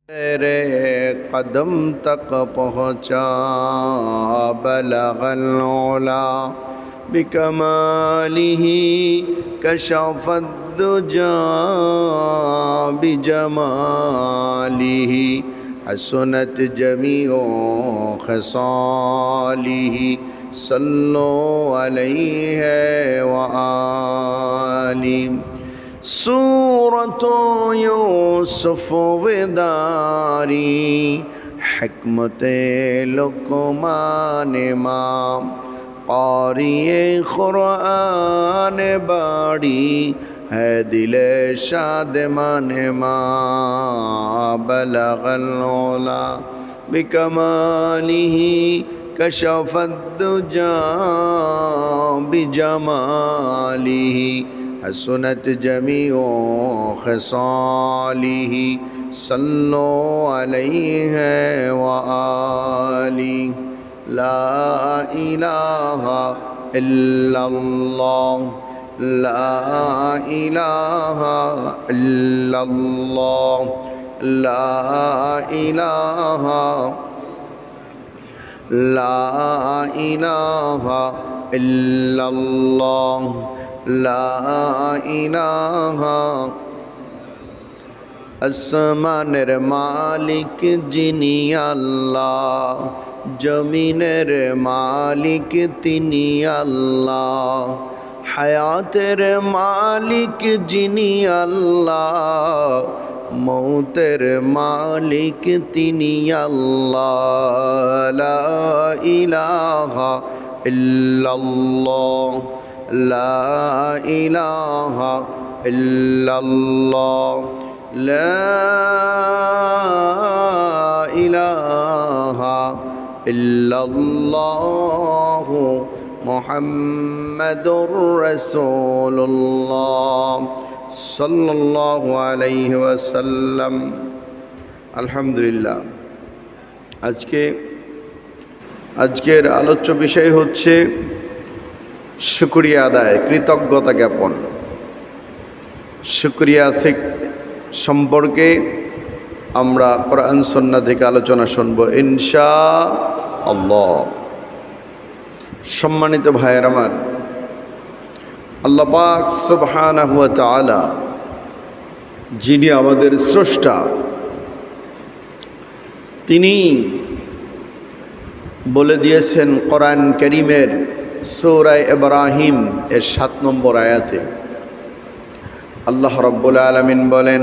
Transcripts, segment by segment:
तेरे कदम तक पहुँचा बलगल उला बिकमालिही कशफद्दुजा बिजमालिही हसनत जमीओ खसालिही सल्लो अलैहि व आलिही सूरतो यूसुफ विदारी हिकमते लुक़मान इमाम क़ारिए क़ुरआन बाड़ी है दिले शादमान माँ बलगल उला बिकमालिही कशफद्दुजा बिजमालिही हसनत जमीओ खसालिही सल्लो अलैहि व आलिही ला इलाहा इल्लल्लाह ला इलाहा इल्लल्लाह ला इलाहा इल्लल्लाह ला इलाहा আসমানের মালিক যিনি আল্লাহ জমিনের মালিক তিনি আল্লাহ হায়াতের মালিক যিনি আল্লাহ মৌতের মালিক তিনি আল্লাহ লা ইলাহা ইল্লাল্লাহ লা ইলাহা ইল্লাল্লাহ লা ইলাহা ইল্লাল্লাহ মুহাম্মাদুর রাসূলুল্লাহ সাল্লাল্লাহু আলাইহি ওয়াসাল্লাম। আলহামদুলিল্লাহ, আজকের আলোচ্য বিষয় হচ্ছে শুকরিয়া আদায়, কৃতজ্ঞতা জ্ঞাপন। শুকরিয়া সম্পর্কে আমরা কোরআন সুন্নাহ থেকে আলোচনা শুনবো ইনশাআল্লাহ। সম্মানিত ভাইয়ের আমার, আল্লাহ পাক সুবহানাহু ওয়া তাআলা যিনি আমাদের স্রষ্টা, তিনি বলে দিয়েছেন কোরআন কারীমের সূরা ইব্রাহিম এর 7 নম্বর আয়াতে আল্লাহ রাব্বুল আলামিন বলেন,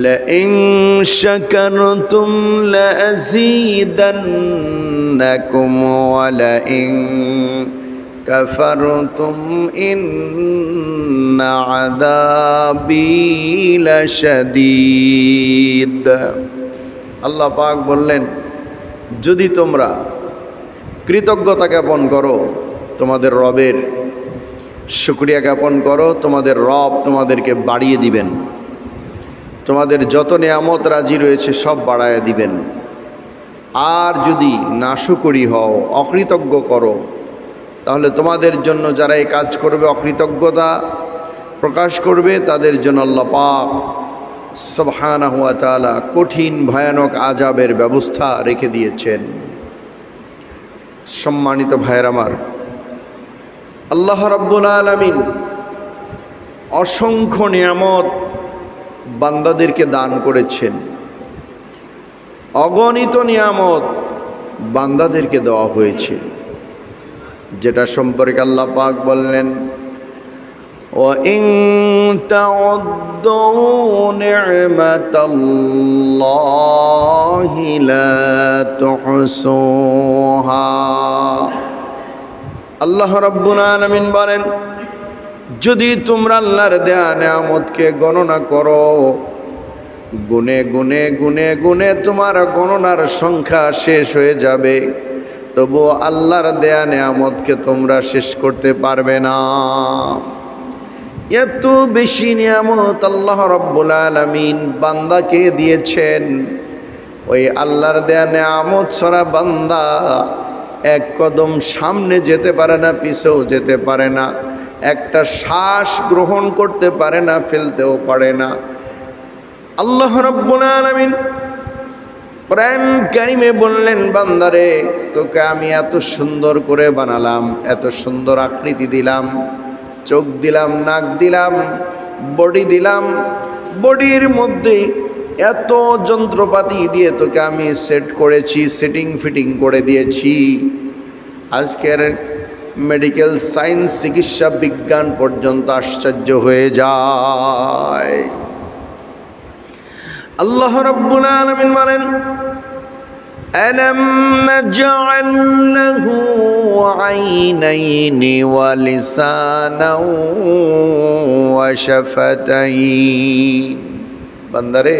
লাইন শাকারতুম লাযীদান্নাকুম ওয়া লাইন কাফারতুম ইন্না আযাবী লাশাদীদ। আল্লাহ পাক বললেন, যদি তোমরা কৃতজ্ঞতা জ্ঞাপন করো, তোমাদের রবের শুকরিয়া জ্ঞাপন করো, তোমাদের রব তোমাদেরকে বাড়িয়ে দিবেন, তোমাদের যত নেয়ামত রাজি রয়েছে সব বাড়ায় দিবেন। আর যদি নাশুকরি হও, অকৃতজ্ঞ করো, তাহলে তোমাদের জন্য যারা এই কাজ করবে, অকৃতজ্ঞতা প্রকাশ করবে, তাদের জন্য আল্লাহ পাক সুবহানাহু ওয়া তাআলা কঠিন ভয়ানক আযাবের ব্যবস্থা রেখে দিয়েছেন। সম্মানিত ভাইয়ের আমার, আল্লাহ রাব্বুল আলামিন অসংখ্য নিয়ামত বান্দাদেরকে দান করেছেন, অগণিত নিয়ামত বান্দাদেরকে দেওয়া হয়েছে, যেটা সম্পর্কে আল্লাহ পাক বললেন, ওয়া ইন তাউদ্দু নি'মাতাল্লাহি লা তুহসুহা। আল্লাহ রাব্বুল আলামিন বলেন, যদি তোমরা আল্লাহর দেয়া নিয়ামতকে গণনা করো, গুনে গুনে গুনে গুনে তোমার গণনার সংখ্যা শেষ হয়ে যাবে, তবু আল্লাহর দেয়া নিয়ামতকে তোমরা শেষ করতে পারবে না। এত বেশি নিয়ামত আল্লাহ রাব্বুল আলামিন বান্দাকে দিয়েছেন। ওই আল্লাহর দেয়া নিয়ামত ছাড়া বান্দা এক কদম সামনে যেতে পারে না, পিছেও যেতে পারে না, একটা শ্বাস গ্রহণ করতে পারে না, ফেলতেও পারে না। আল্লাহ রাব্বুল আলামিন কোরআন কারিমে বললেন, বান্দারে তোকে আমি এত সুন্দর করে বানালাম, এত সুন্দর আকৃতি দিলাম, চোখ দিলাম, নাক দিলাম, বডি দিলাম, বডির মধ্যে এত যন্ত্রপাতি দিয়ে তোকে আমি সেট করেছি, সেটিং ফিটিং করে দিয়েছি। আজকের মেডিকেল সায়েন্স, চিকিৎসা বিজ্ঞান পর্যন্ত আশ্চর্য হয়ে যায়। আল্লাহ রাব্বুল আলামিন বলেন, আলাম নাজআল লাহু আইনাইনি ওয়া লিসানাও ওয়া শাফাতাইন। বান্দারে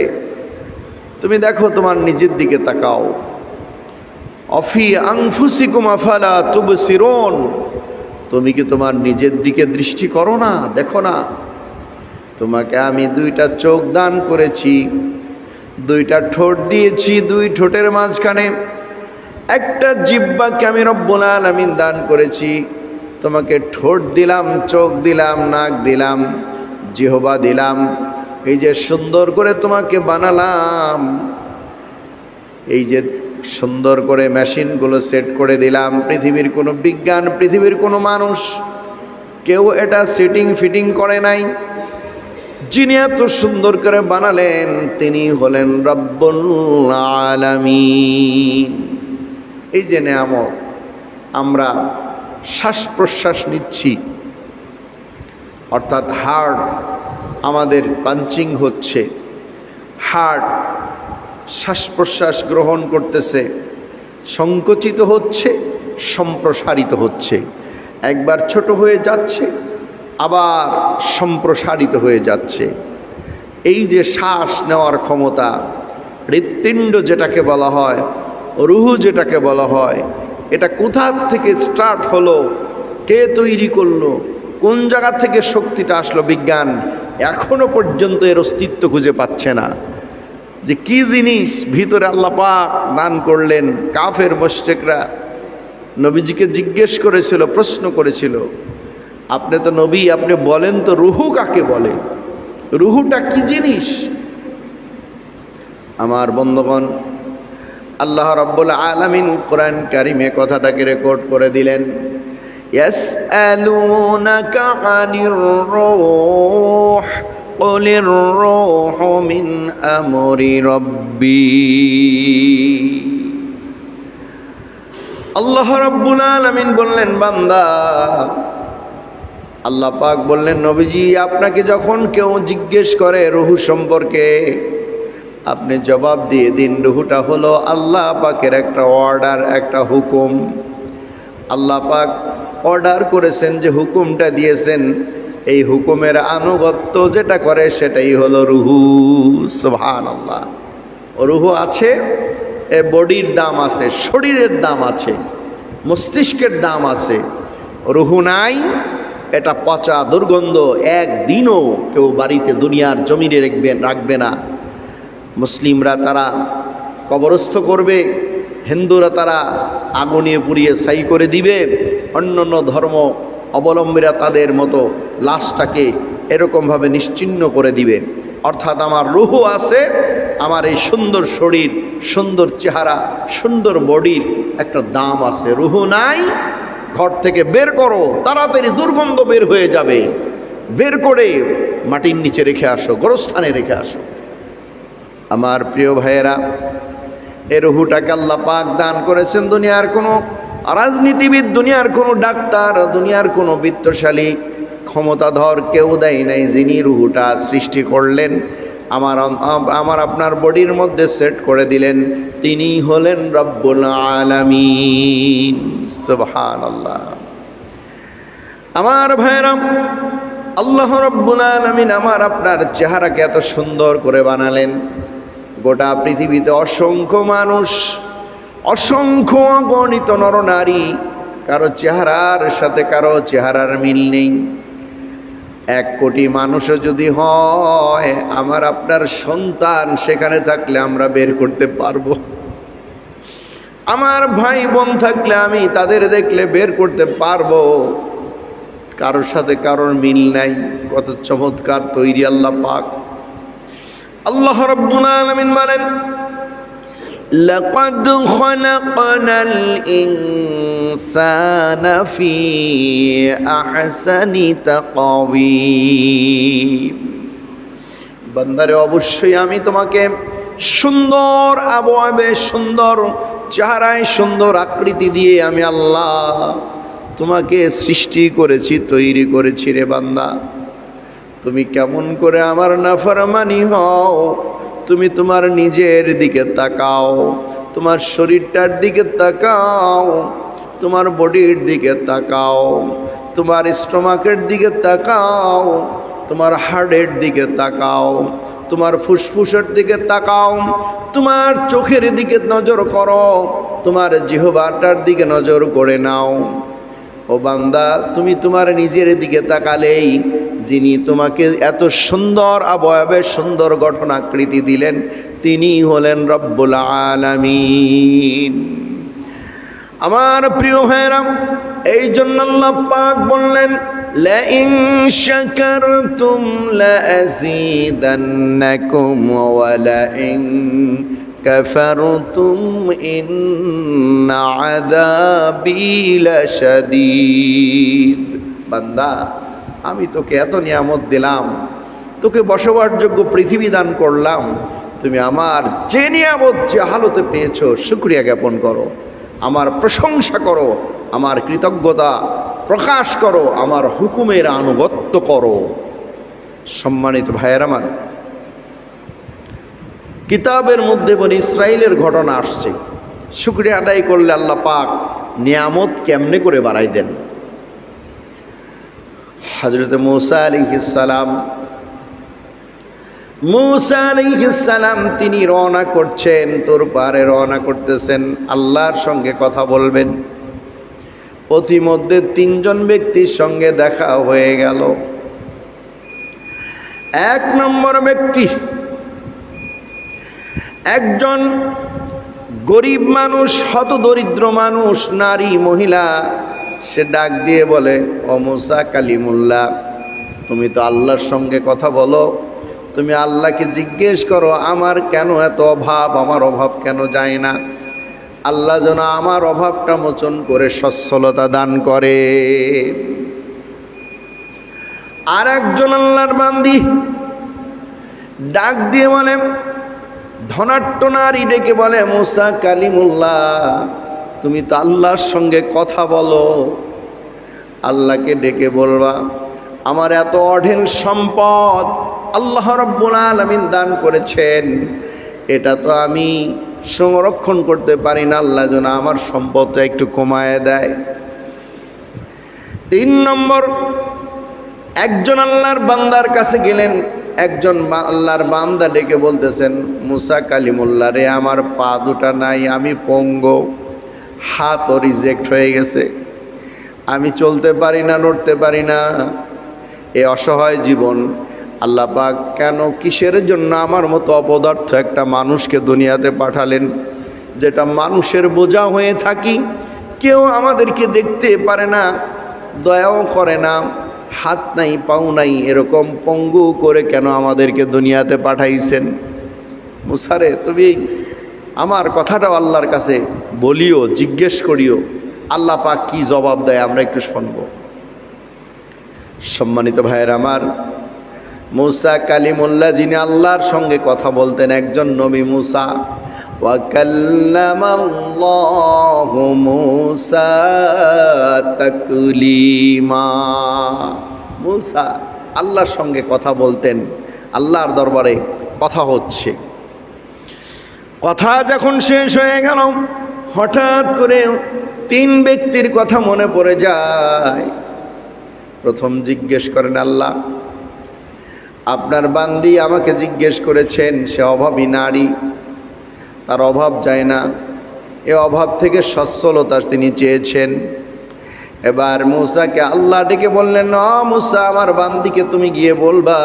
তুমি দেখো, তোমার নিজের দিকে তাকাও। অফি আনফুসিকুম আফালা তুবসিরুন। তুমি কি তোমার নিজের দিকে দৃষ্টি করো না, দেখো না? তোমাকে আমি দুইটা চোখ দান করেছি, দুইটা ঠোঁট দিয়েছি, দুই ঠোঁটের মাঝখানে একটা জিহ্বাকে আমি রব্বুল আলামিন দান করেছি। তোমাকে ঠোঁট দিলাম, চোখ দিলাম, নাক দিলাম, জিহ্বা দিলাম। এই যে সুন্দর করে তোমাকে বানালাম, এই যে সুন্দর করে মেশিনগুলো সেট করে দিলাম, পৃথিবীর কোনো বিজ্ঞান, পৃথিবীর কোনো মানুষ কেউ এটা সেটিং ফিটিং করে নাই। যিনি এত সুন্দর করে বানালেন তিনি হলেন রব্বুল আলামিন। এই যে নেয়ামত, আমরা শ্বাস প্রশ্বাস নিচ্ছি, অর্থাৎ হার্ট আমাদের পাঞ্চিং হচ্ছে, হার্ট শ্বাস প্রশ্বাস গ্রহণ করতেছে, সংকুচিত হচ্ছে, সম্প্রসারিত হচ্ছে, একবার ছোট হয়ে যাচ্ছে, আবার সম্প্রসারিত হয়ে যাচ্ছে। এই যে শ্বাস নেওয়ার ক্ষমতা, হৃৎপিণ্ড যেটাকে বলা হয়, রুহু যেটাকে বলা হয়, এটা কোথা থেকে স্টার্ট হলো, কে তৈরি করলো, কোন জায়গা থেকে শক্তিটা আসলো, বিজ্ঞান এখনো পর্যন্ত এর অস্তিত্ব খুঁজে পাচ্ছে না। যে কি জিনিস ভিতরে আল্লাহ পাক দান করলেন। কাফের মুশরিকরা নবীজিকে জিজ্ঞেস করেছিল, প্রশ্ন করেছিল, আপনি তো নবী, আপনি বলেন তো রুহু কাকে বলে, রুহুটা কি জিনিস? আমার বন্ধুগণ, আল্লাহ রাব্বুল আলামিন কোরআন কারিমে কথাটাকে রেকর্ড করে দিলেন। ইয়াসআলুনাকা আনির রূহ কুলির রূহু মিন আমরি রাব্বি। আল্লাহ রাব্বুল আলামিন বললেন, বান্দা, আল্লাহ পাক বললেন, নবীজি আপনাকে যখন কেউ জিজ্ঞেস করে রুহু সম্পর্কে, আপনি জবাব দিয়ে দিন, রুহুটা হলো আল্লাহ পাকের একটা অর্ডার, একটা হুকুম। আল্লাহ পাক অর্ডার করেছেন, যে হুকুমটা দিয়েছেন, এই হুকুমের আনুগত্য যেটা করে সেটাই হলো রুহু। সুবহানাল্লাহ। রুহু আছে, এ বডির দাম আছে, শরীরের দাম আছে, মস্তিষ্কের দাম আছে। রুহু নাই, এটা পচা দুর্গন্ধ, একদিনও কেউ বাড়িতে দুনিয়ার জমিনে রাখবে না। মুসলিমরা তারা কবরস্থ করবে, হিন্দুরা তারা আগুনে পুড়িয়ে ছাই করে দিবে, অন্যান্য ধর্ম অবলম্বীরা তাদের মতো লাশটাকে এরকমভাবে নিশ্চিহ্ন করে দিবে। অর্থাৎ আমার রুহু আছে, আমার এই সুন্দর শরীর, সুন্দর চেহারা, সুন্দর বডির একটা দাম আছে। রুহু নাই, ঘর থেকে বের করো, তাড়াতাড়ি দুর্গন্ধ বের হয়ে যাবে, বের করে মাটির নিচে রেখে আসো, গোরস্থানে রেখে আসো। আমার প্রিয় ভাইয়েরা, এ রুহুটাকে আল্লাহ পাক দান করেছেন। দুনিয়ার কোনো রাজনীতিবিদ, দুনিয়ার কোনো ডাক্তার, দুনিয়ার কোনো বিত্তশালী ক্ষমতাধর কেউ দেয় নাই। যিনি রুহুটা সৃষ্টি করলেন, আমার আপনার বডির মধ্যে সেট করে দিলেন, তিনি হলেন রব্বুল আলামিন। সুবহানাল্লাহ। আমার ভাইরা, আল্লাহ রব্বুল আলামিন আমার আপনার চেহারাকে এত সুন্দর করে বানালেন। গোটা পৃথিবীতে অসংখ্য মানুষ, অসংখ্য অগণিত নরনারী, কারো চেহারার সাথে কারো চেহারার মিল নেই। 1 কোটি মানুষও যদি হয়, আমার আপনার সন্তান সেখানে থাকলে আমরা বের করতে পারবো। আমার ভাই বোন থাকলে আমি তাদের দেখলে বের করতে পারবো। কারোর সাথে কারোর মিল নাই। কত চমৎকার তৈরি আল্লাহ পাক। আল্লাহ রাব্বুল আলামিন বলেন, লাকাদ খলাকনাল ইনসানা ফি আহসানি তাকওয়িম। বান্দারে অবশ্যই আমি তোমাকে সুন্দর আবহাওয়াবে, সুন্দর চেহারায়, সুন্দর আকৃতি দিয়ে আমি আল্লাহ তোমাকে সৃষ্টি করেছি, তৈরি করেছি রে বান্দা। তুমি কেমন করে আমার নাফরমানি হও? তুমি তোমার নিজের দিকে তাকাও, তোমার শরীরটার দিকে তাকাও, তোমার বডির দিকে তাকাও, তোমার স্টমাকের দিকে তাকাও, তোমার হার্টের দিকে তাকাও, তোমার ফুসফুসের দিকে তাকাও, তোমার চোখের দিকে নজর করো, তোমার জিহ্বাটার দিকে নজর করে নাও। ও বান্দা, তুমি তোমার নিজের দিকে তাকালেই যিনি তোমাকে এত সুন্দর অবয়বে, সুন্দর গঠনাকৃতি দিলেন, তিনি হলেন রব্বুল আলামিন। আমার প্রিয় ভাইরা, এই জন্য আল্লাহ পাক বললেন, লা ইন শাকারতুম লা আযীদান্নাকুম ওয়া লা ইন কাফারতুম ইন্না আযাবি লাশাদীদ। বান্দা, আমি তোকে এত নিয়ামত দিলাম, তোকে বসবাসযোগ্য যোগ্য পৃথিবী দান করলাম, তুমি আমার যে নিয়ামত, যে হালতে পেয়েছো, শুকরিয়া জ্ঞাপন করো, আমার প্রশংসা করো, আমার কৃতজ্ঞতা প্রকাশ করো, আমার হুকুমের আনুগত্য করো। সম্মানিত ভাইয়ের আমার, কিতাবের মধ্যে বনি ইসরাইলের ঘটনা আসছে। শুকরিয়া আদায় করলে আল্লাহ পাক নিয়ামত কেমনে করে বাড়াই দেন। হযরত মুসা আলাইহিস সালাম তিনি রওনা করছেন, তোর পারে রওনা করতেছেন, আল্লাহর সঙ্গে কথা বলবেন। পথিমধ্যে তিনজন ব্যক্তির সঙ্গে দেখা হয়ে গেল। এক নম্বর ব্যক্তি একজন গরিব মানুষ, হতদরিদ্র মানুষ, নারী, মহিলা। সে ডাক দিয়ে বলে, ও মুসা কালিমুল্লাহ, তুমি তো আল্লাহর সঙ্গে কথা বলো, তুমি আল্লাহকে জিজ্ঞেস করো আমার কেন এত অভাব, আমার অভাব কেন যায় না, আল্লাহ যেন আমার অভাবটা মোচন করে সচ্ছলতা দান করে। আর একজন আল্লাহর বান্দি ডাক দিয়ে বলে, ধনাঢ্য নারী ডেকে বলে, মুসা কালিমুল্লাহ, তুমি তো আল্লাহর সঙ্গে কথা বলো, আল্লাহকে ডেকে বলবা আমার এত অঢেল সম্পদ আল্লাহ রাব্বুল আলামিন দান করেছেন, এটা তো আমি সংরক্ষণ করতে পারি না, আল্লাহ যেন আমার সম্পদটা একটু কমায় দেয়। 3 নম্বর, একজন আল্লাহর বান্দার কাছে গেলেন, একজন আল্লাহর বান্দা ডেকে বলতেছেন, মুসা কালিমুল্লাহ রে, আমার পা দুটা নাই, আমি পঙ্গু, হাতও রিজেক্ট হয়ে গেছে, আমি চলতে পারি না, নড়তে পারি না, এ অসহায় জীবন আল্লাহ পাক কেন, কিসের জন্য আমার মতো অপদার্থ একটা মানুষকে দুনিয়াতে পাঠালেন, যেটা মানুষের বোঝা হয়ে থাকি, কেউ আমাদেরকে দেখতে পারে না, দয়াও করে না, হাত নাই, পাও নাই, এরকম পঙ্গু করে কেন আমাদেরকে দুনিয়াতে পাঠাইছেন। মুসারে, তুমি আমার কথাটাও আল্লাহর কাছে বলিও, জিজ্ঞেস করিও, আল্লাহ পাক কি জবাব দেয় আমরা একটু শুনব। সম্মানিত ভাইয়ের আমার, মুসা কালিমুল্লাহ যিনি আল্লাহর সঙ্গে কথা বলতেন, একজন নবী মুসা। ওয়া কাল্লামাল্লাহু মুসা তাকলিমা। মুসা আল্লাহর সঙ্গে কথা বলতেন, আল্লাহর দরবারে কথা হচ্ছে। কথা যখন শেষ হয়ে গেল, হঠাৎ করে 3 ব্যক্তির কথা মনে পড়ে যায়। প্রথম জিজ্ঞেস করেন, আল্লাহ আপনার বান্দি আমাকে জিজ্ঞেস করেছেন, সে অভাবী নারী, তার অভাব যায় না, এ অভাব থেকে সচ্ছলতা তিনি চেয়েছেন। এবার মুসাকে আল্লাহ ডেকে বললেন, মুসা আমার বান্দিকে তুমি গিয়ে বলবা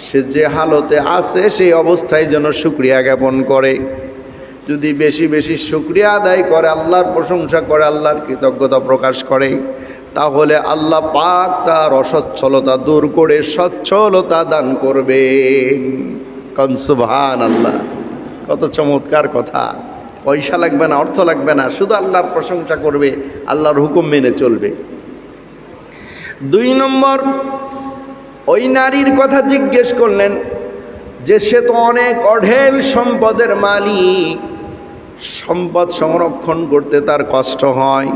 সে যে হালতে আছে সেই অবস্থায় যেন শুকরিয়া জ্ঞাপন করে। যদি বেশি বেশি শুকরিয়া আদায় করে, আল্লাহর প্রশংসা করে, আল্লাহর কৃতজ্ঞতা প্রকাশ করে, তাহলে আল্লাহ পাক তার অসচ্ছলতা দূর করে সচ্ছলতা দান করবেন। সুবহানাল্লাহ। কত চমৎকার কথা। পয়সা লাগবে না, অর্থ লাগবে না, শুধু আল্লাহর প্রশংসা করবে, আল্লাহর হুকুম মেনে চলবে। 2 নম্বর, ওই নারীর কথা জিজ্ঞেস করলেন যে সে তো অনেক অঢেল সম্পদের মালিক, সম্পদ সংরক্ষণ করতে তার কষ্ট হয়,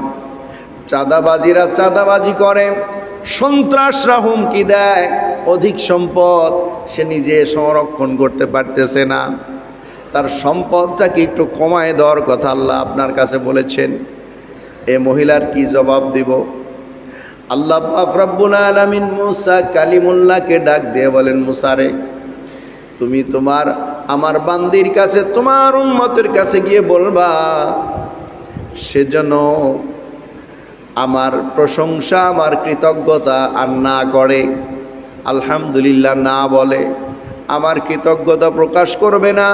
চাঁদাবাজিরা চাঁদাবাজি করে, সন্ত্রাসরা হুমকি দেয়, অধিক সম্পদ সে নিজে সংরক্ষণ করতে পারতেছে না, তার সম্পদটাকে একটু কমায় দেওয়ার কথা আল্লাহ আপনার কাছে বলেছেন। এ মহিলার কি জবাব দিব? আল্লাহ পাক রব্বুল আলামিন মুসা কালিমুল্লাহকে ডাক দিয়ে বলেন, মুসা রে, তুমি আমার বান্দির কাছে, তোমার উম্মতের কাছে গিয়ে বলবা সেজন্য আমার প্রশংসা, আমার কৃতজ্ঞতা আর না করে, আলহামদুলিল্লাহ না বলে, আমার কৃতজ্ঞতা প্রকাশ করবে না,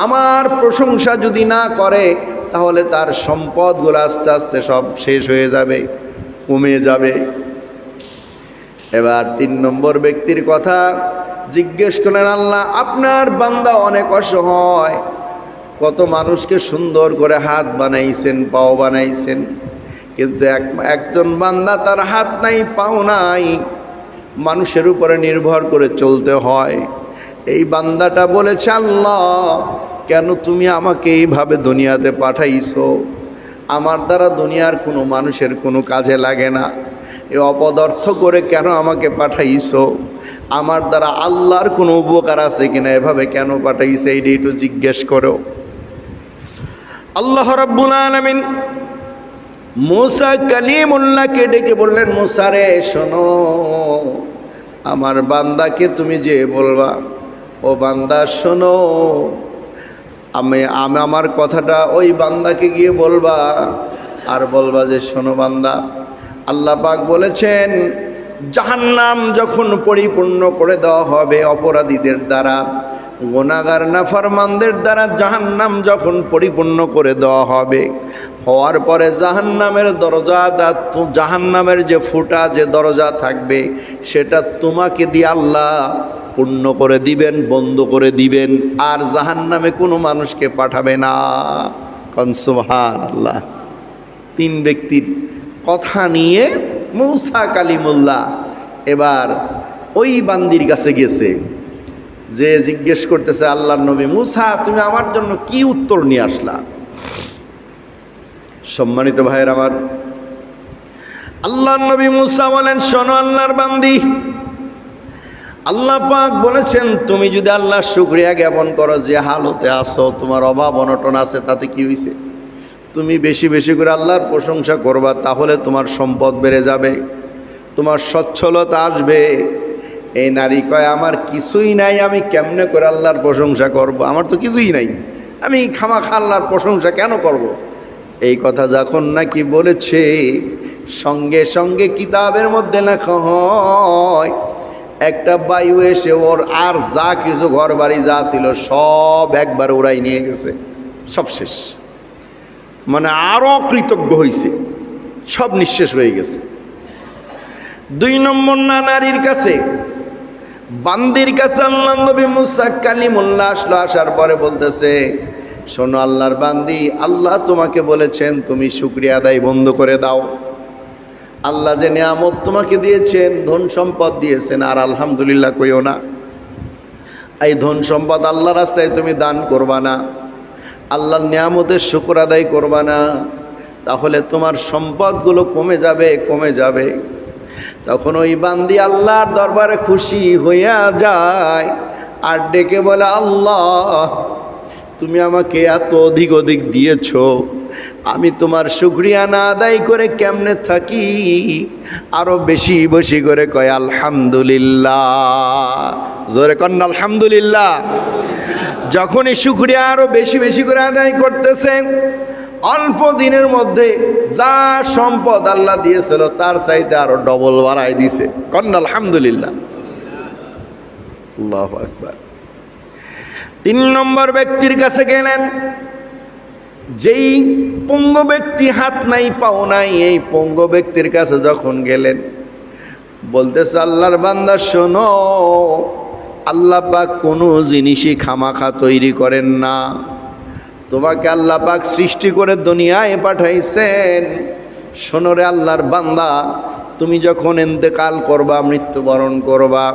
আমার প্রশংসা যদি না করে, তাহলে তার সম্পদগুলো আস্তে আস্তে সব শেষ হয়ে যাবে, কমে যাবে। এবার 3 নম্বর ব্যক্তির কথা জিজ্ঞেস করলেন, আল্লাহ আপনার বান্দা অনেক অসহায়, কত মানুষকে সুন্দর করে হাত বানাইছেন, পাও বানাইছেন, কিন্তু একজন বান্দা তার হাত নাই, পাও নাই, মানুষের উপরে নির্ভর করে চলতে হয়। এই বান্দাটা বলেছে, আল্লাহ কেন তুমি আমাকে এইভাবে দুনিয়াতে পাঠাইছো? আমার দ্বারা দুনিয়ার কোনো মানুষের কোনো কাজে লাগে না, এ অপদার্থ করে কেন আমাকে পাঠাইছো? আমার দ্বারা আল্লাহর কোনো উপকার আছে কিনা, এভাবে কেন পাঠাইছে এইটা একটু জিজ্ঞেস করো। আল্লাহ রাব্বুল আলামিন মুসা কালিমুল্লাহকে ডেকে বললেন, মুসা রে শোনো, আমার বান্দাকে তুমি যে বলবা, ও বান্দা শোনো, আমি আমার কথাটা ওই বান্দাকে গিয়ে বলবা, আর বলবা যে শোনো বান্দা, আল্লাহ পাক বলেছেন জাহান্নাম যখন পরিপূর্ণ করে দেওয়া হবে অপরাধীদের দ্বারা, গুনাহগার নাফরমানদের দ্বারা জাহান্নাম যখন পরিপূর্ণ করে দেওয়া হবে, হওয়ার পরে জাহান্নামের দরজা, জাহান্নামের যে ফুটা যে দরজা থাকবে, সেটা তোমাকে দিয়ে আল্লাহ পূর্ণ করে দিবেন, বন্ধ করে দিবেন, আর জাহান্নামে কোনো মানুষকে পাঠাবে না। কোন সুবহানাল্লাহ। 3 ব্যক্তির কথা নিয়ে মুসা কালিমুল্লাহ এবার ওই বান্দির কাছে গেছে, যে জিজ্ঞেস করতেছে, আল্লাহর নবী মুসা তুমি আমার জন্য কি উত্তর নিয়ে আসলা? সম্মানিত ভাইয়ের আমার, আল্লাহর নবী মুসা বলেন, শোনো আল্লাহর বান্দি, আল্লাহ পাক বলেছেন তুমি যদি আল্লাহর শুকরিয়া জ্ঞাপন করো, যে হালতে আছো, তোমার অভাব অনটন আছে, তাতে কি হয়েছে? তুমি বেশি বেশি করে আল্লাহর প্রশংসা করবা, তাহলে তোমার সম্পদ বেড়ে যাবে, তোমার সচ্ছলতা আসবে। এই নারী কয়, আমার কিছুই নাই, আমি কেমনে করে আল্লাহর প্রশংসা করব? আমার তো কিছুই নাই, আমি খামাখা আল্লাহর প্রশংসা কেন করব? এই কথা যখন নাকি বলেছে, সঙ্গে সঙ্গে কিতাবের মধ্যে লেখা হয়, একটা বায়ু এসে ওর আর যা কিছু ঘর বাড়ি যা ছিল সব একবার উড়াই নিয়ে গেছে, সব শেষ। মানে আরো কৃতজ্ঞ হয়েছে, সব নিঃশেষ হয়ে গেছে। 2 নম্বর নারীর কাছে, বান্দির কাছে আল্লাহ নবী মুসা কালিমুল্লাহ আসলো, আসার পরে বলতেছে, শোনো আল্লাহর বান্দি, আল্লাহ তোমাকে বলেছেন তুমি শুকরিয়া আদায় বন্ধ করে দাও। আল্লাহ যে নিয়ামত তোমাকে দিয়েছেন, ধন সম্পদ দিয়েছেন, আর আলহামদুলিল্লাহ কইও না। এই ধন সম্পদ আল্লাহ রাস্তায় তুমি দান করবা না, আল্লাহর নিয়ামতের শুকর আদায় করবা না, তাহলে তোমার সম্পদগুলো কমে যাবে, কমে যাবে। তখন ওই বান্দি আল্লাহর দরবারে খুশি হইয়া যায়, আর ডেকে বলে, আল্লাহ তুমি আমাকে এত অধিক অধিক দিয়েছ, আমি তোমার শুকরিয়া না আদায় করে কেমনে থাকি? আরো বেশি বেশি করে কয় আলহামদুলিল্লাহ, জোরে কন্যা আলহামদুলিল্লাহ। যখনই শুকরিয়া আরো বেশি বেশি করে আদায় করতেছে, অল্প দিনের মধ্যে যা সম্পদ আল্লাহ দিয়েছিল তার চাইতে আরো ডবল বাড়াই দিছে। কন্যা আলহামদুলিল্লাহ, আল্লাহু আকবার। 3 নম্বর ব্যক্তির কাছে গেলেন, যেই পঙ্গু ব্যক্তি হাত নাই পাও নাই, এই পঙ্গু ব্যক্তির কাছে যখন গেলেন, বলতেছে, আল্লাহর বান্দা শোনো, আল্লাহ পাক কোনো জিনিসই খামাখা তৈরি করেন না। তোমাকে আল্লাহ পাক সৃষ্টি করে দুনিয়ায় পাঠাইছেন। শোনো রে আল্লাহর বান্দা, তুমি যখন ইন্তেকাল করবা, মৃত্যুবরণ করবা,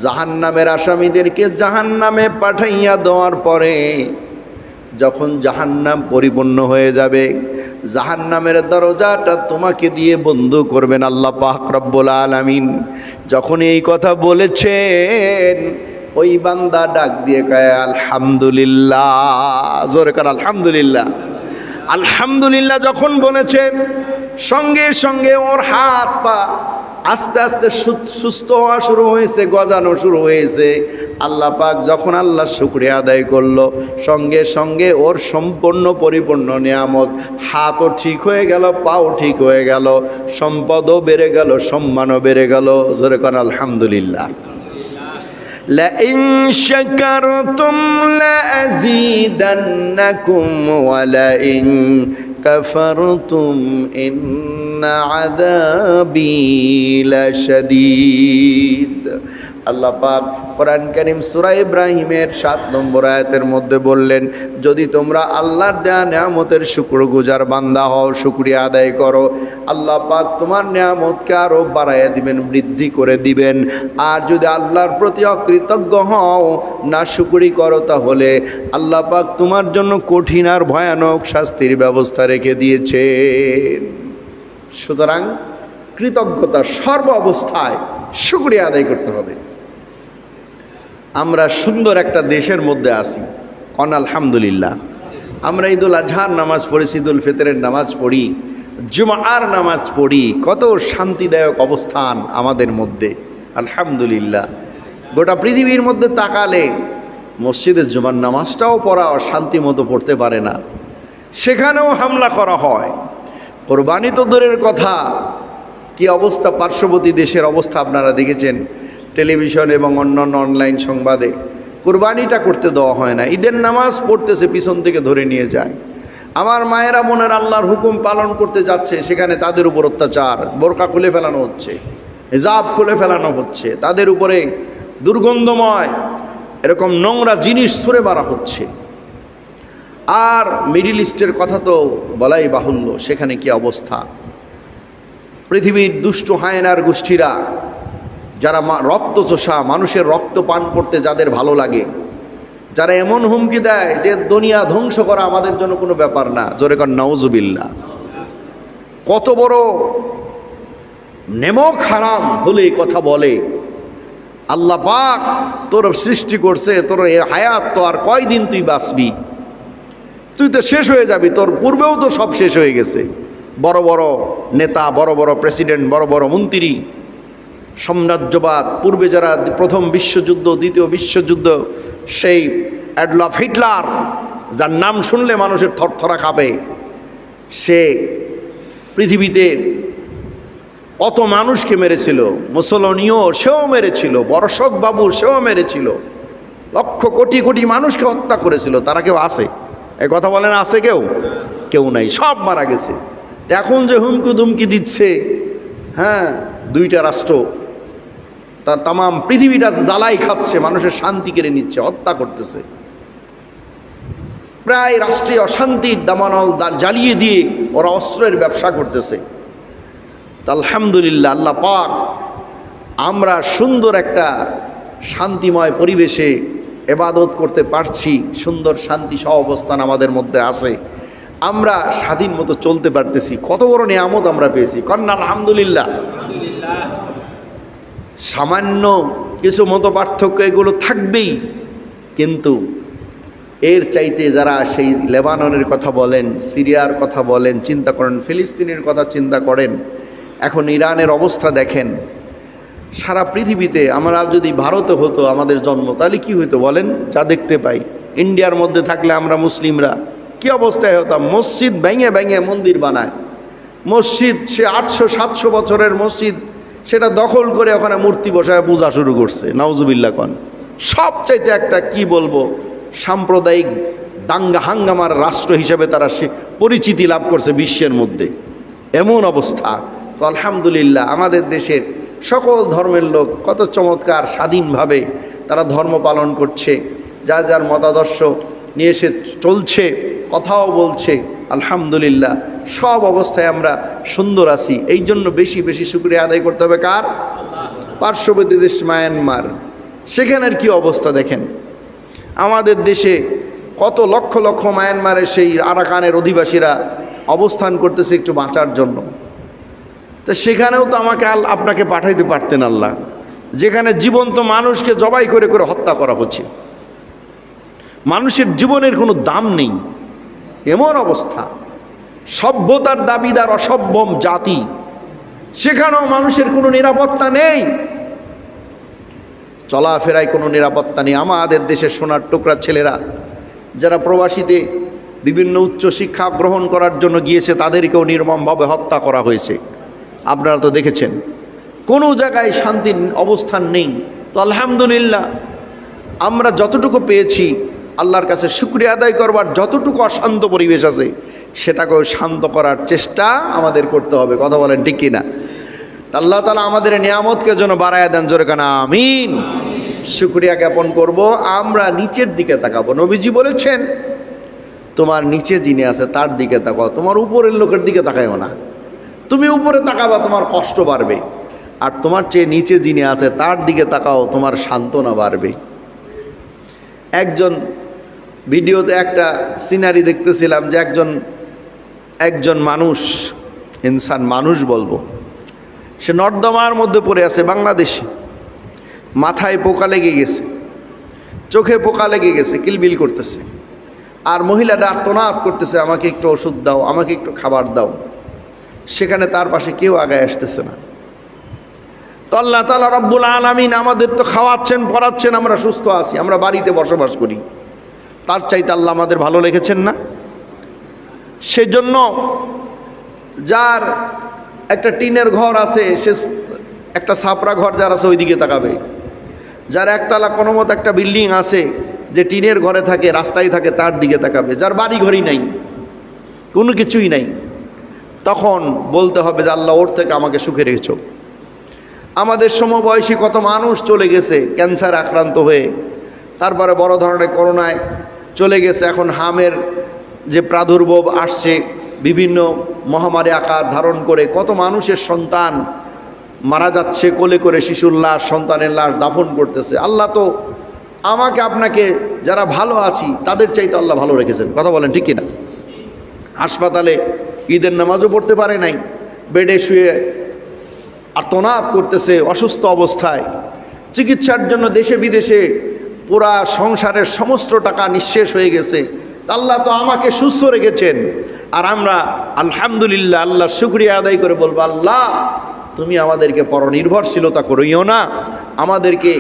জাহান্নামের আসামিদেরকে জাহান্নামে পাঠাইয়া দেওয়ার পরে যখন জাহান্নাম পরিপূর্ণ হয়ে যাবে, জাহান্নামের দরজাটা তোমাকে দিয়ে বন্ধ করবেন আল্লাহ পাক রব্বুল আলামিন। যখন এই কথা বলেছেন, ওই বান্দা ডাক দিয়ে কয় আলহামদুলিল্লাহ, জোরে কার আলহামদুলিল্লাহ। আলহামদুলিল্লাহ যখন বলেছে, সঙ্গে সঙ্গে ওর হাত পা আস্তে আস্তে সুস্থ হওয়া শুরু হয়েছে, গজানো শুরু হয়েছে। আল্লাহ পাক যখন আল্লাহ শুকরিয়া আদায় করলো, সঙ্গে সঙ্গে ওর সম্পূর্ণ পরিপূর্ণ নিয়ামত, হাতও ঠিক হয়ে গেল, পাও ঠিক হয়ে গেল, সম্পদও বেড়ে গেল, সম্মানও বেড়ে গেল। যেরকম আলহামদুলিল্লাহ। لئن شكرتم لأزيدنكم ولئن كفرتم إن عذابي لشديد। আল্লাহ পাক কোরআন কারীম সূরা ইব্রাহিমের 7 নম্বর আয়াতের মধ্যে বললেন, যদি তোমরা আল্লাহর দেয়া নিয়ামতের শুকরগুজার বান্দা হও, শুকরিয়া আদায় করো, আল্লাহ পাক তোমার নিয়ামতকে আরো বাড়াইয়া দিবেন, বৃদ্ধি করে দিবেন। আর যদি আল্লাহর প্রতি অকৃতজ্ঞ হও, না শুকরি করো, তাহলে আল্লাহ পাক তোমার জন্য কঠিন আর ভয়ানক শাস্তির ব্যবস্থা রেখে দিয়েছেন। সুতরাং কৃতজ্ঞতা সর্ব অবস্থায় শুকরিয়া আদায় করতে হবে। আমরা সুন্দর একটা দেশের মধ্যে আছি, কন আলহামদুলিল্লাহ। আমরা ঈদুল আজহার নামাজ পড়েছি, ঈদুল ফিতরের নামাজ পড়ি, জুমার নামাজ পড়ি, কত শান্তিদায়ক অবস্থান আমাদের মধ্যে, আলহামদুলিল্লাহ। গোটা পৃথিবীর মধ্যে তাকালে মসজিদে জুমার নামাজটাও পড়া শান্তি মতো পড়তে পারে না, সেখানেও হামলা করা হয়। কোরবানি তো দূরের কথা, কি অবস্থা পার্শ্ববর্তী দেশের অবস্থা আপনারা দেখেছেন টেলিভিশন এবং অন্যান্য অনলাইন সংবাদে। কোরবানিটা করতে দেওয়া হয় না, ঈদের নামাজ পড়তেছে, পিছন থেকে ধরে নিয়ে যায়। আমার মায়েরা বোনের আল্লাহর হুকুম পালন করতে যাচ্ছে, সেখানে তাদের উপর অত্যাচার, বোরকা খুলে ফেলানো হচ্ছে, হিজাব খুলে ফেলানো হচ্ছে, তাদের উপরে দুর্গন্ধময় এরকম নোংরা জিনিস ছুঁড়ে মারা হচ্ছে। আর মিডিল ইস্টের কথা তো বলাই বাহুল্য, সেখানে কি অবস্থা। পৃথিবীর দুষ্ট হায়নার গোষ্ঠীরা, যারা রক্তচোষা, মানুষের রক্ত পান করতে যাদের ভালো লাগে, যারা এমন হুমকি দেয় যে দুনিয়া ধ্বংস করা আমাদের জন্য কোনো ব্যাপার না, জোরে কর নাউজুবিল্লাহ। কত বড় নেমক হারাম হলে এই কথা বলে। আল্লাহ পাক তোর সৃষ্টি করছে, তোর এ হায়াত তো আর কয়দিন তুই বাঁচবি, তুই তো শেষ হয়ে যাবি, তোর পূর্বেও তো সব শেষ হয়ে গেছে। বড় বড় নেতা, বড় বড় প্রেসিডেন্ট, বড় বড় মন্ত্রী, সাম্রাজ্যবাদ, পূর্বে যারা প্রথম বিশ্বযুদ্ধ, দ্বিতীয় বিশ্বযুদ্ধ, সেই অ্যাডলফ হিটলার, যার নাম শুনলে মানুষের থরথরা কাঁপে, সে পৃথিবীতে কত মানুষকে মেরেছিল। মুসোলিনিও সেও মেরেছিল, বরসত বাবু সেও মেরেছিল, লক্ষ কোটি কোটি মানুষকে হত্যা করেছিল। তারা কেউ আছে? এই কথা বলেন, আছে কেউ? কেউ নাই, সব মারা গেছে। এখন যে হুমকি দুমকি দিচ্ছে, হ্যাঁ, দুইটা রাষ্ট্র, তার তামাম পৃথিবীটা জ্বালাই খাচ্ছে, মানুষের শান্তি কেড়ে নিচ্ছে, হত্যা করতেছে। প্রায় রাষ্ট্রীয় অশান্তির দামানল জ্বালিয়ে দিয়ে ওরা অস্ত্রের ব্যবসা করতেছে। আলহামদুলিল্লাহ, আল্লাহ পাক আমরা সুন্দর একটা শান্তিময় পরিবেশে ইবাদত করতে পারছি, সুন্দর শান্তি সহ অবস্থান আমাদের মধ্যে আছে, আমরা স্বাধীন মতো চলতে পারতেছি। কত বড় নিয়ামত আমরা পেয়েছি, কন্যা আলহামদুলিল্লাহ। সামান্য কিছু মত পার্থক্য এগুলো থাকবেই, কিন্তু এর চাইতে যারা সেই লেবাননের কথা বলেন, সিরিয়ার কথা বলেন, চিন্তা করেন, ফিলিস্তিনের কথা চিন্তা করেন, এখন ইরানের অবস্থা দেখেন। সারা পৃথিবীতে আমরা যদি ভারতে হতো আমাদের জন্ম, তাহলে কি হইতো বলেন? যা দেখতে পাই, ইন্ডিয়ার মধ্যে থাকলে আমরা মুসলিমরা কি অবস্থায় হতাম? মসজিদ ভেঙে ভেঙে মন্দির বানায়, মসজিদ সে 800-700 বছরের মসজিদ, সেটা দখল করে ওখানে মূর্তি বসায় পূজা শুরু করছে। নাউজুবিল্লাহ কন। সবচাইতে একটা কি বলবো, সাম্প্রদায়িক দাঙ্গা হাঙ্গামার রাষ্ট্র হিসেবে তারা সে পরিচিতি লাভ করছে বিশ্বের মধ্যে, এমন অবস্থা। তো আলহামদুলিল্লাহ, আমাদের দেশের সকল ধর্মের লোক কত চমৎকার স্বাধীনভাবে তারা ধর্ম পালন করছে, যার যার মতাদর্শ নিয়ে এসে চলছে, কথাও বলছে, আলহামদুলিল্লাহ। সব অবস্থায় আমরা সুন্দর আছি। এই জন্য বেশি বেশি শুকরিয়া আদায় করতে হবে কার? পার্শ্ববর্তী দেশ মায়ানমার, সেখানের কি অবস্থা দেখেন। আমাদের দেশে কত লক্ষ লক্ষ মায়ানমারের সেই আরাকানের অধিবাসীরা অবস্থান করতেছে একটু বাঁচার জন্য। তো সেখানেও তো আমাকে আপনাকে পাঠাইতে পারতেন আল্লাহ, যেখানে জীবন্ত মানুষকে জবাই করে করে হত্যা করা হচ্ছে। মানুষের জীবনের কোনো দাম নেই, এমন অবস্থা। সভ্যতার দাবিদার অসভ্যম জাতি, সেখানেও মানুষের কোনো নিরাপত্তা নেই, চলাফেরায় কোনো নিরাপত্তা নেই। আমাদের দেশের সোনার টুকরা ছেলেরা যারা প্রবাসীতে বিভিন্ন উচ্চ শিক্ষা গ্রহণ করার জন্য গিয়েছে, তাদেরকেও নির্মমভাবে হত্যা করা হয়েছে। আপনারা তো দেখেছেন, কোনো জায়গায় শান্তির অবস্থান নেই। তো আলহামদুলিল্লাহ, আমরা যতটুকু পেয়েছি আল্লাহর কাছে শুকরিয়া আদায় করবার, যতটুকু অশান্ত পরিবেশ আছে সেটাকেও শান্ত করার চেষ্টা আমাদের করতে হবে। কথা বলেন ঠিক কিনা? আল্লাহ তাআলা আমাদের নিয়ামতকে যেন বাড়ায় দেন, জোরে কানা আমিন। শুকরিয়া জ্ঞাপন করব, আমরা নিচের দিকে তাকাবো। নবীজি বলেছেন, তোমার নিচে যিনি আছে তার দিকে তাকাও, তোমার উপরের লোকের দিকে তাকাইও না। তুমি উপরে তাকাবা, তোমার কষ্ট বাড়বে, আর তোমার চেয়ে নিচে যিনি আছে তার দিকে তাকাও, তোমার সান্ত্বনা বাড়বে। একজন ভিডিওতে একটা সিনারি দেখতেছিলাম যে একজন মানুষ, ইনসান মানুষ বলবো, সে নর্দমার মধ্যে পড়ে আছে বাংলাদেশে। মাথায় পোকা লেগে গেছে, চোখে পোকা লেগে গেছে, কিলবিল করতেছে, আর মহিলাটা আর্তনাদ করতেছে, আমাকে একটু ওষুধ দাও, আমাকে একটু খাবার দাও। সেখানে তার পাশে কেউ আগায় আসতেছে না। তো আল্লাহ তাআলা রব্বুল আলামিন আমাদের তো খাওয়াচ্ছেন, পড়াচ্ছেন, আমরা সুস্থ আছি, আমরা বাড়িতে বসবাস করি, তার চাইতে আল্লাহ আমাদের ভালো রেখেছেন না? সেজন্য যার একটা টিনের ঘর আছে, সে একটা ছাপরা ঘর যার আছে ওই দিকে তাকাবে। যার একতলা কোনো মতো একটা বিল্ডিং আছে, যে টিনের ঘরে থাকে, রাস্তায় থাকে, তার দিকে তাকাবে। যার বাড়ি ঘরই নাই, কোনো কিছুই নাই, তখন বলতে হবে যে আল্লাহ, ওর থেকে আমাকে সুখে রেখেছো। আমাদের সমবয়সী কত মানুষ চলে গেছে ক্যান্সার আক্রান্ত হয়ে, তারপরে বড় ধরনের করোনায় চলে গেছে। এখন হামের যে প্রাদুর্ভাব আসছে, বিভিন্ন মহামারী আকার ধারণ করে কত মানুষের সন্তান মারা যাচ্ছে, কোলে করে শিশুর লাশ, সন্তানের লাশ দাফন করতেছে। আল্লাহ তো আমাকে আপনাকে, যারা ভালো আছি তাদের চাইতে আল্লাহ ভালো রেখেছেন। কথা বলেন ঠিক কিনা? হাসপাতালে ঈদের নামাজও পড়তে পারে নাই, বেডে শুয়ে আর্তনাদ করতেছে অসুস্থ অবস্থায়। চিকিৎসার জন্য দেশে বিদেশে পুরা সংসারের সমস্ত টাকা নিঃশেষ হয়ে গেছে। আল্লাহ তো আমাকে সুস্থ রেখেছেন, আর আমরা আলহামদুলিল্লাহ আল্লাহর শুকরিয়া আদায় করে বলবো, আল্লাহ তুমি আমাদেরকে পরনির্ভরশীলতা করিও না, আমাদেরকে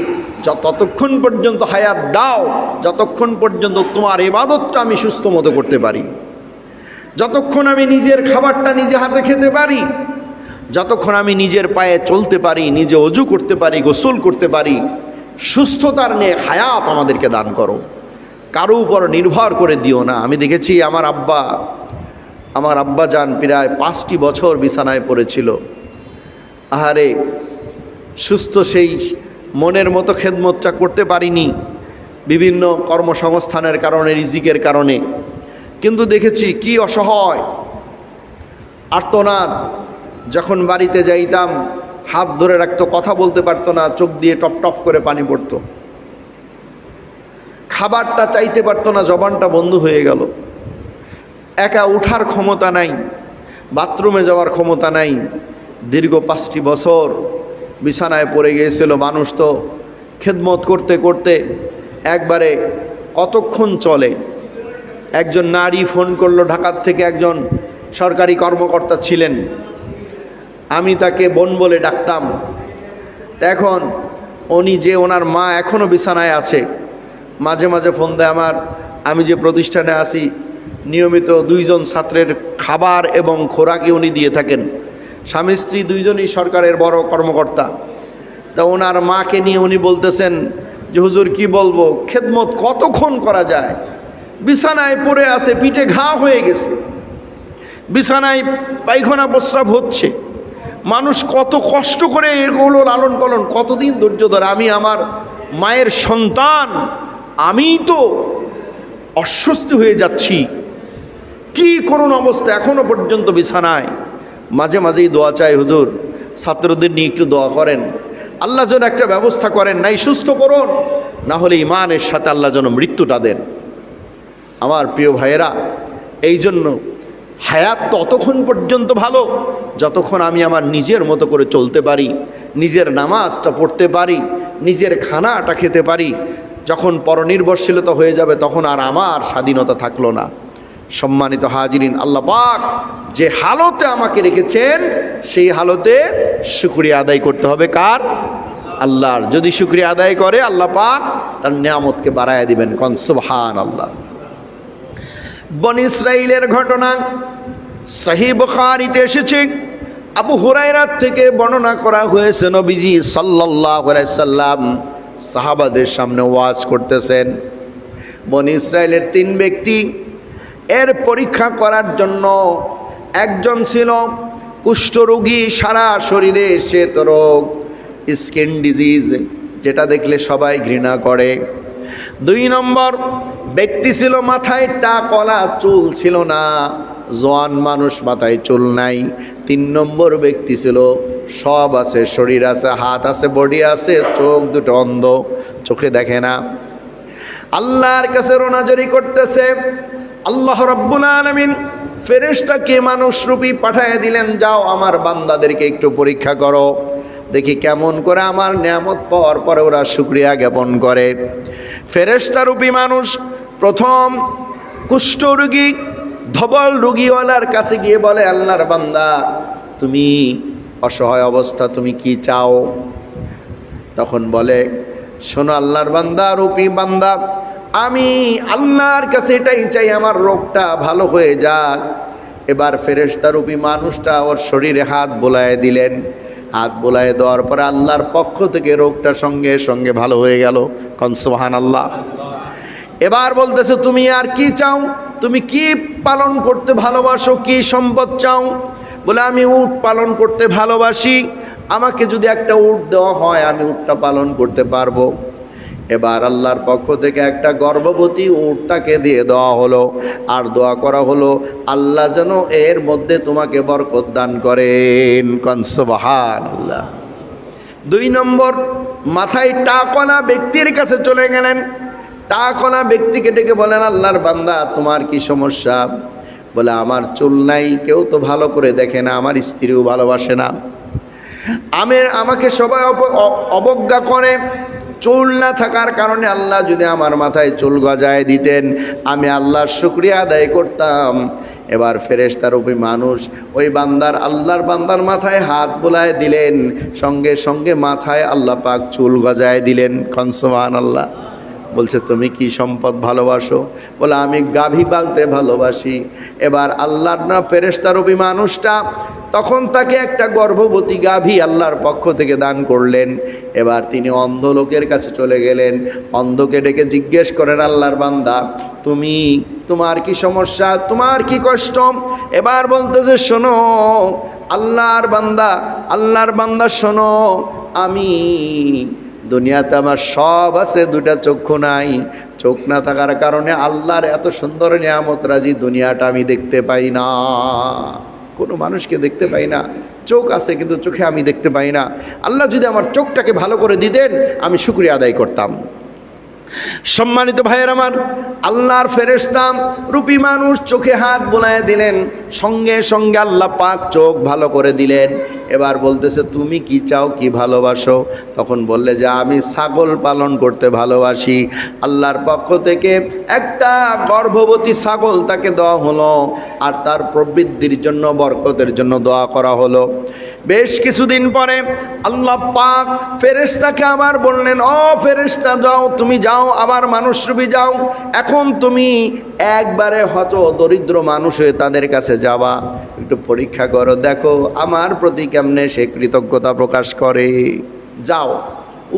ততক্ষণ পর্যন্ত হায়াত দাও যতক্ষণ পর্যন্ত তোমার ইবাদতটা আমি সুস্থ মতো করতে পারি, যতক্ষণ আমি নিজের খাবারটা নিজে হাতে খেতে পারি, যতক্ষণ আমি নিজের পায়ে চলতে পারি, নিজে ওযু করতে পারি, গোসল করতে পারি, সুস্থতার নিয়ে হায়াত আমাদেরকে দান করো, কারো উপর নির্ভর করে দিও না। আমি দেখেছি আমার আব্বা যান প্রায় 5টি বছর বিছানায় পড়েছিল। আহারে, সুস্থ সেই মনের মতো খেদমতটা করতে পারিনি বিভিন্ন কর্মসংস্থানের কারণে, রিজিকের কারণে, কিন্তু দেখেছি কি অসহায় আর্তনাদ। যখন বাড়িতে যাইতাম হাত ধরে রাখতো, কথা বলতে পারতো না, চোখ দিয়ে টপ টপ করে পানি পড়তো, খাবারটা চাইতে পারতো না, জবানটা বন্ধ হয়ে গেল। একা উঠার ক্ষমতা নাই, বাথরুমে যাওয়ার ক্ষমতা নাই, দীর্ঘ 5টি বছর বিছানায় পড়ে গিয়েছিল। মানুষ তো খেদমত করতে করতে একবারে কতক্ষণ চলে। একজন নারী ফোন করলো ঢাকার থেকে, একজন সরকারি কর্মকর্তা ছিলেন, আমি তাকে বোন বলে ডাকতাম। এখন উনি যে, ওনার মা এখনও বিছানায় আছে, মাঝে মাঝে ফোন দেয় আমি যে প্রতিষ্ঠানে আছি নিয়মিত 2 জন ছাত্রের খাবার এবং খোরাকি উনি দিয়ে থাকেন। স্বামী স্ত্রী 2 জনই সরকারের বড় কর্মকর্তা। তা ওনার মাকে নিয়ে উনি বলতেছেন যে হুজুর কি বলবো, খেদমত কতক্ষণ করা যায়, বিছানায় পড়ে আছে, পিঠে ঘা হয়ে গেছে, বিছানায় পায়খানা প্রস্রাব হচ্ছে, মানুষ কত কষ্ট করে এগুলো লালন পালন, কতদিন ধৈর্য ধরে। আমি আমার মায়ের সন্তান, আমি তো অস্বস্তি হয়ে যাচ্ছি, কি করুন অবস্থা, এখনো পর্যন্ত বিছানায়। মাঝে মাঝেই দোয়া চাই, হুজুর ছাত্রদের নিয়ে একটু দোয়া করেন, আল্লাহ যেন একটা ব্যবস্থা করেন, নাই সুস্থ করুন, না হলে ইমানের সাথে আল্লাহ যেন মৃত্যুটা দেন। আমার প্রিয় ভাইয়েরা, এই জন্য হায়াত ততক্ষণ পর্যন্ত ভালো যতক্ষণ আমি আমার নিজের মতো করে চলতে পারি, নিজের নামাজটা পড়তে পারি, নিজের খানাটা খেতে পারি। যখন পরনির্ভরশীলতা হয়ে যাবে তখন আর আমার স্বাধীনতা থাকলো না। সম্মানিত হাজিরিন, আল্লাহ পাক যে হালতে আমাকে রেখেছেন সেই হালতে শুকরিয়া আদায় করতে হবে কার? আল্লাহর। যদি শুকরিয়া আদায় করে আল্লাহ পাক তার নিয়ামতকে বাড়ায় দিবেন। কোন সুবহানাল্লাহ। বনী ইসরাইলের ঘটনা সহিহ বুখারীতে এসেছে, আবু হুরায়রা থেকে বর্ণনা করা হয়েছে, নবীজি সাল্লাল্লাহু আলাইহি সাল্লাম সাহাবাদের সামনে ওয়াজ করতেছেন। বনী ইসরাইলের 3 ব্যক্তি এর পরীক্ষা করার জন্য, একজন ছিল কুষ্ঠরোগী, সারা শরীরে শ্বেত রোগ, স্কিন ডিজিজ, যেটা দেখলে সবাই ঘৃণা করে। 2 নম্বর ব্যক্তি ছিল মাথায় টাকলা, চুল ছিল না, জওয়ান মানুষ, মাথায় চুল নাই। 3 নম্বর ব্যক্তি ছিল সব আছে, শরীর আছে, হাত আছে, বডি আছে, চোখ দুটো অন্ধ, চোখে দেখে না। আল্লাহর কাছে রোনাজারি করতেছে। আল্লাহ রাব্বুল আলামিন ফেরেশতাকে মানুষরূপী পাঠিয়ে দিলেন, যাও আমার বান্দাদেরকে একটু পরীক্ষা করো, দেখি কেমন করে আমার নিয়ামত পাওয়ার পরে ওরা শুকরিয়া জ্ঞাপন করে। ফেরেশতারূপী মানুষ প্রথম কুষ্ঠরোগী, ধবল রোগীওয়ালার কাছে গিয়ে বলে, আল্লাহর বান্দা তুমি অসহায় অবস্থা, তুমি কি চাও? তখন বলে, শোনো আল্লাহর বান্দা, রূপী বান্দা, আমি আল্লাহর কাছে এটাই চাই, আমার রোগটা ভালো হয়ে যাক। এবার ফেরেশতারূপী মানুষটা ওর শরীরে হাত বোলায় দিলেন। হাত বোলায় দেওয়ার পরে আল্লাহর পক্ষ থেকে রোগটা সঙ্গে সঙ্গে ভালো হয়ে গেল। কোন সুবহানাল্লাহ। এবার বলতেছে, তুমি আর কি চাও? তুমি কি পালন করতে ভালোবাসো? কি সম্পদ চাও? বলে, আমি উট পালন করতে ভালোবাসি, আমাকে যদি একটা উট দেওয়া হয় আমি উটটা পালন করতে পারবো। এবার আল্লাহর পক্ষ থেকে একটা গর্ভবতী উট তাকে দিয়ে দেওয়া হলো, আর দোয়া করা হলো আল্লাহ যেন এর মধ্যে তোমাকে বরকত দান করেন। কোন সুবহানাল্লাহ। 2 নম্বর মাথায় টাকলা ব্যক্তির কাছে চলে গেলেন। টাকলা ব্যক্তিকে ডেকে বলেন, আল্লাহর বান্দা তোমার কি সমস্যা? বলে, আমার চুল নাই, কেউ তো ভালো করে দেখে না, আমার স্ত্রীও ভালোবাসে না, আমাকে সবাই অবজ্ঞা করে। চুল না থাকার কারণে আল্লাহ যদি আমার মাথায় চুল গজায় দিতেন আমি আল্লাহর শুকরিয়া আদায় করতাম। এবার ফেরেশতারূপী মানুষ ওই বান্দার, আল্লাহর বান্দার মাথায় হাত বোলায় দিলেন, সঙ্গে সঙ্গে মাথায় আল্লাহ পাক চুল গজায় দিলেন। কোন সুবহানাল্লাহ। বলছে, তুমি কি সম্পদ ভালোবাসো? বলে, আমি গাভী পালতে ভালোবাসি। এবার আল্লাহর না ফেরেশতারূপী মানুষটা তখন তাকে একটা গর্ভবতী গাভী আল্লাহর পক্ষ থেকে দান করলেন। এবার তিনি অন্ধ লোকের কাছে চলে গেলেন, অন্ধকে ডেকে জিজ্ঞেস করেন, আল্লাহর বান্দা তোমার কি সমস্যা, তোমার কি কষ্ট? এবার বলতেছে, শোনো আল্লাহর বান্দা শোনো, আমি দুনিয়াতে আমার সব আছে, 2টা চক্ষু নাই, চোখ না থাকার কারণে আল্লাহর এত সুন্দর নিয়ামত রাজি দুনিয়াটা আমি দেখতে পাই না, কোনো মানুষকে দেখতে পাই না। চোখ আছে কিন্তু চোখে আমি দেখতে পাই না। আল্লাহ যদি আমার চোখটাকে ভালো করে দিতেন আমি শুকরিয়া আদায় করতাম। সম্মানিত ভাইয়ের আমার, আল্লাহর ফেরেশতা রূপী মানুষ চোখে হাত বোলায় দিলেন, সঙ্গে সঙ্গে আল্লাহ পাক চোখ ভালো করে দিলেন। এবার বলতেছে, তুমি কি চাও, কি ভালোবাসো? তখন বললে যে আমি ছাগল পালন করতে ভালোবাসি। আল্লাহর পক্ষ থেকে একটা গর্ভবতী ছাগল তাকে দেওয়া হলো, আর তার প্রবৃদ্ধির জন্য, বরকতের জন্য দোয়া করা হলো। বেশ কিছুদিন পরে আল্লাহ পাক ফেরেশতাকে আবার বললেন, ও ফেরেশতা যাও, তুমি যাও, আবার মানুষরূপী যাও, এখন তুমি একবারে হত দরিদ্র মানুষ হয়ে তাদের কাছে যাবা, একটু পরীক্ষা করো, দেখো আমার প্রতি কেমনে সে কৃতজ্ঞতা প্রকাশ করে। যাও।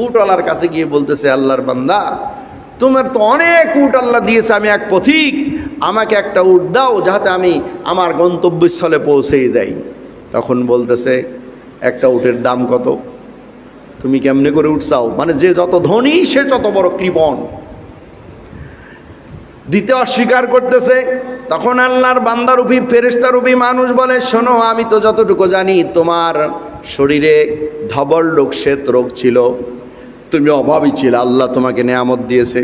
উটওয়ালার কাছে গিয়ে বলতেছে, আল্লাহর বান্দা তোমার তো অনেক উট আল্লাহ দিয়েছে, আমি এক পথিক, আমাকে একটা উট দাও যাতে আমি আমার গন্তব্যস্থলে পৌঁছেই যাই। তখন বলতেছে, একটা উটের দাম কত? তুমি কেমনে করে উঠ চাও? মানে যে যত ধনী সে যত বড় কৃপণ। দিতে অস্বীকার করতেছে। তখন আল্লাহর বান্দারূপী ফেরেশতারূপী মানুষ বলে, শোনো, আমি তো যতটুকু জানি তোমার শরীরে ধবল রোগ, শ্বেত রোগ ছিল, তুমি অভাবী ছিল, আল্লাহ তোমাকে নেয়ামত দিয়েছে,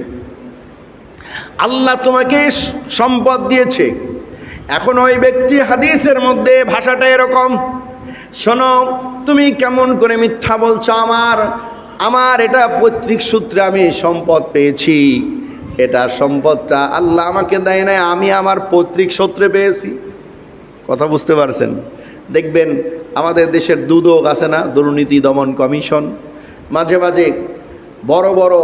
আল্লাহ তোমাকে সম্পদ দিয়েছে। এখন ওই ব্যক্তি, হাদিসের মধ্যে ভাষাটা এরকম, শোনো, তুমি কেমন করে মিথ্যা বলছো, আমার এটা পৈতৃক সূত্রে আমি সম্পদ পেয়েছি, এটা সম্পদটা আল্লাহ আমাকে দেয় নাই, আমি আমার পৈতৃক সূত্রে পেয়েছি। কথা বুঝতে পারছেন? দেখবেন আমাদের দেশের দুদক আছে না, দুর্নীতি দমন কমিশন, মাঝে মাঝে বড় বড়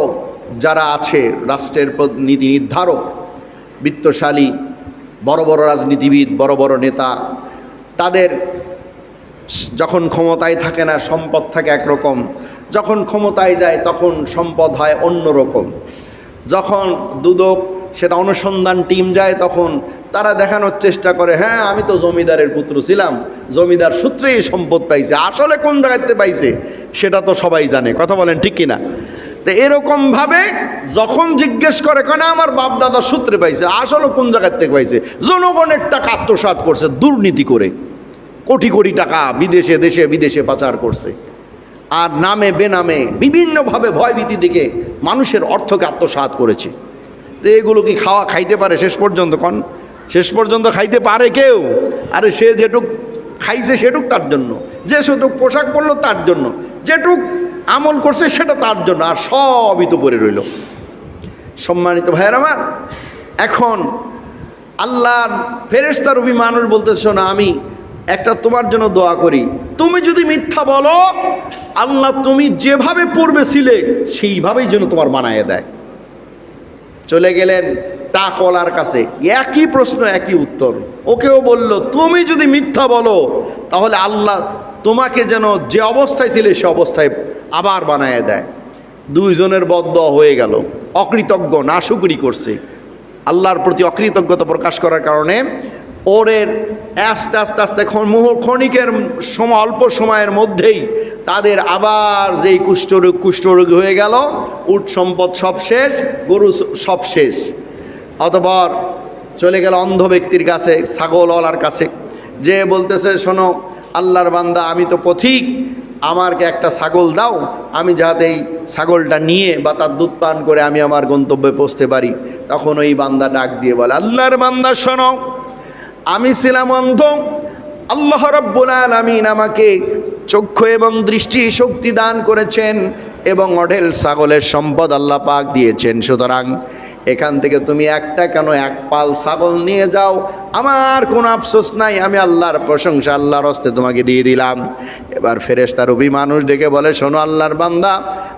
যারা আছে রাষ্ট্রের নীতি নির্ধারক, বিত্তশালী বড় বড় রাজনীতিবিদ, বড় বড় নেতা, তাদের যখন ক্ষমতায় থাকে না সম্পদ থাকে একরকম, যখন ক্ষমতায় যায় তখন সম্পদ হয় অন্যরকম। যখন দুদক সেটা অনুসন্ধান টিম যায় তখন তারা দেখানোর চেষ্টা করে, হ্যাঁ আমি তো জমিদারের পুত্র ছিলাম, জমিদার সূত্রেই সম্পদ পাইছে, আসলে কোন জায়গাতে পাইছে সেটা তো সবাই জানে। কথা বলেন ঠিক কিনা? তো এরকমভাবে যখন জিজ্ঞেস করে, কেন আমার বাপ দাদার সূত্রে পাইছে, আসলে কোন জায়গার থেকে পাইছে, জনগণের টাকা আত্মসাৎ করছে, দুর্নীতি করে কোটি কোটি টাকা বিদেশে দেশে বিদেশে পাচার করছে, আর নামে বেনামে বিভিন্নভাবে ভয়ভীতি দিকে মানুষের অর্থকে আত্মসাৎ করেছে। তো এগুলো কি খাইতে পারে শেষ পর্যন্ত? শেষ পর্যন্ত খাইতে পারে কেউ? আরে সে যেটুক খাইছে সেটুক তার জন্য, যে সেটুক পোশাক পরলো তার জন্য, যেটুক আমল করছে সেটা তার জন্য, আর সবই তো পড়ে রইল। সম্মানিত ভাইয়ের আমার, এখন আল্লাহর ফেরেশতারূপী মানুষ বলতেছ না, আমি একটা তোমার জন্য দোয়া করি, তুমি যদি মিথ্যা বলো, আল্লাহ তুমি যেভাবে পূর্বে ছিলে সেইভাবেই যেন তোমার বানায় দেয়। চলে গেলেন টাকওয়ালার কাছে, একই প্রশ্ন একই উত্তর। ওকেও বলল, তুমি যদি মিথ্যা বলো তাহলে আল্লাহ তোমাকে যেন যে অবস্থায় ছিলে সে অবস্থায় আবার বানায় দেয়। দুইজনের বদদোয়া হয়ে গেল। অকৃতজ্ঞ, নাশুকরি করছে, আল্লাহর প্রতি অকৃতজ্ঞতা প্রকাশ করার কারণে ওরের আস্তে আস্তে আস্তে ক্ষণিকের সময়, অল্প সময়ের মধ্যেই তাদের আবার যেই কুষ্ঠরোগ হয়ে গেল, উট সম্পদ সব শেষ, গরু সব শেষ। অতঃপর চলে গেল অন্ধ ব্যক্তির কাছে, ছাগলওয়ালার কাছে, যে বলতেছে, শোনো আল্লাহর বান্দা, আমি তো পথিক, আমাকে একটা ছাগল দাও, আমি যাতে এই ছাগলটা নিয়ে বা তার দুধ পান করে আমি আমার গন্তব্যে পৌঁছতে পারি। তখন ওই বান্দা ডাক দিয়ে বলে, আল্লাহর বান্দা শোনো, আমি ছিলাম অন্ধ, আল্লাহ রাব্বুল আলামিন আমাকে চক্ষু এবং দৃষ্টি শক্তি দান করেছেন এবং অঢেল ছাগলের সম্পদ আল্লাহ পাক দিয়েছেন। সুতরাং এখান থেকে তুমি একটা কেন, এক পাল ছাগল নিয়ে যাও, আমার কোনো আফসোস নাই, আমি আল্লাহর প্রশংসা, আল্লাহর হস্তে তোমাকে দিয়ে দিলাম। এবার ফেরেশতারূপী মানুষ ডেকে বলে, শোনো আল্লাহর বান্দা,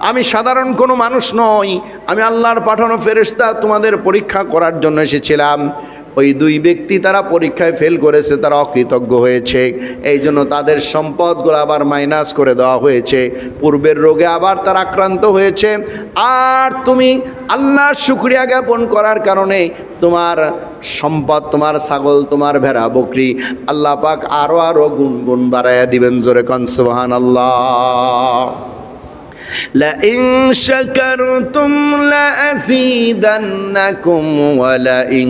আমি সাধারণ কোনো মানুষ নই, আমি আল্লাহর পাঠানো ফেরেশতা, তোমাদের পরীক্ষা করার জন্য এসেছিলাম। ওই দুই ব্যক্তি তারা পরীক্ষায় ফেল করেছে, তারা অকৃতজ্ঞ হয়েছে, এই জন্য তাদের সম্পদগুলো আবার মাইনাস করে দেওয়া হয়েছে, পূর্বের রোগে আবার তারা আক্রান্ত হয়েছে। আর তুমি আল্লাহর শুকরিয়া জ্ঞাপন করার কারণে তোমার সম্পদ, তোমার ছাগল, তোমার ভেড়া বকরি আল্লাহ পাক আরো গুণ বাড়াইয়া দিবেন। জোরে কোন সুবহানাল্লাহ। لئن شكرتم لأزيدنكم ولئن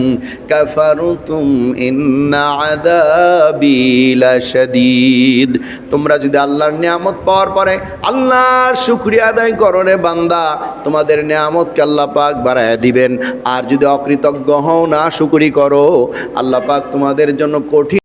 كفرتم إن عذابي لشديد। তোমরা যদি আল্লাহর নিয়ামত পাওয়ার পরে আল্লাহর শুকরিয়া আদায় করো রে বান্দা, তোমাদের নিয়ামতকে আল্লাহ পাক বাড়ায় দিবেন। আর যদি অকৃতজ্ঞ হও, না শুকরি করো, আল্লাহ পাক তোমাদের জন্য কঠিন